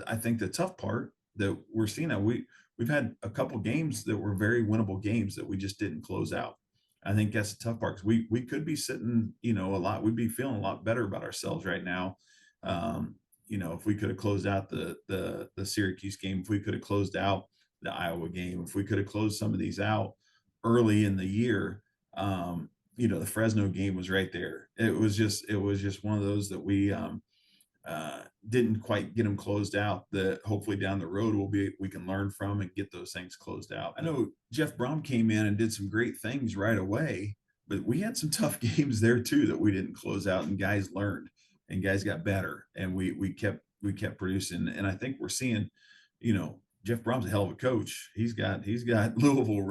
I think the tough part that we're seeing now, we've had a couple games that were very winnable games that we just didn't close out. I think that's the tough part because we could be sitting, a lot. We'd be feeling a lot better about ourselves right now. Um, if we could have closed out the Syracuse game, if we could have closed out the Iowa game, if we could have closed some of these out early in the year, the Fresno game was right there. It was just one of those that didn't quite get them closed out, that hopefully down the road we can learn from and get those things closed out. I know Jeff Brom came in and did some great things right away, but we had some tough games there too that we didn't close out, and guys learned and guys got better, and we kept producing. And I think we're seeing, Jeff Brom's a hell of a coach. He's got Louisville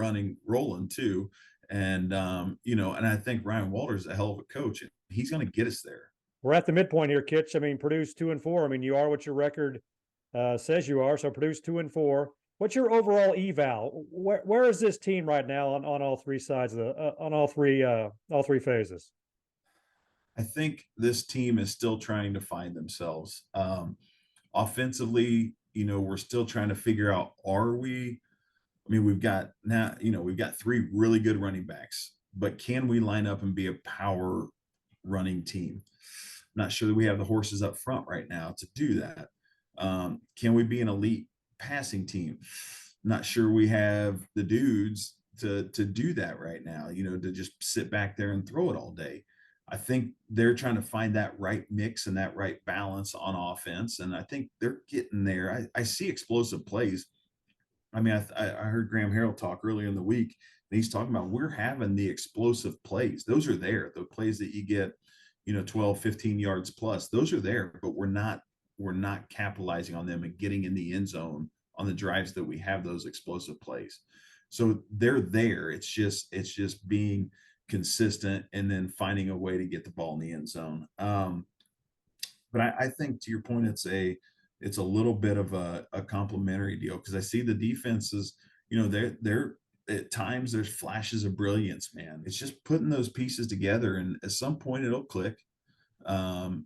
rolling too. And I think Ryan Walters is a hell of a coach, and he's going to get us there. We're at the midpoint here, Kitch. I mean, Purdue's 2-4. I mean, you are what your record says you are. So Purdue's 2-4. What's your overall eval? Where is this team right now on all three sides of the on all three phases? I think this team is still trying to find themselves. Offensively, we're still trying to figure out, I mean, we've got three really good running backs, but can we line up and be a power running team? I'm not sure that we have the horses up front right now to do that. Can we be an elite passing team? Not sure we have the dudes to do that right now, to just sit back there and throw it all day. I think they're trying to find that right mix and that right balance on offense. And I think they're getting there. I see explosive plays. I mean, I heard Graham Harrell talk earlier in the week, and he's talking about we're having the explosive plays. Those are there. The plays that you get, 12, 15 yards plus, those are there, but we're not capitalizing on them and getting in the end zone on the drives that we have those explosive plays. So they're there. It's just being consistent and then finding a way to get the ball in the end zone. But I think, to your point, it's a little bit of a complementary deal, because I see the defenses, they're at times there's flashes of brilliance, man. It's just putting those pieces together, and at some point it'll click. And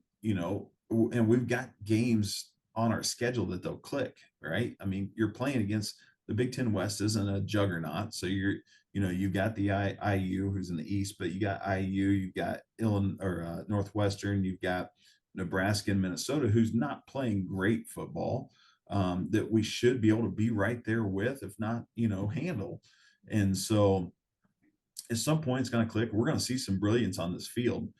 we've got games on our schedule that they'll click, right? I mean, you're playing against the Big Ten West isn't a juggernaut, so you've got the IU who's in the East, but you got IU, you've got Illinois or Northwestern, you've got Nebraska and Minnesota, who's not playing great football, that we should be able to be right there with, if not, handle. And so at some point it's going to click. We're going to see some brilliance on this field.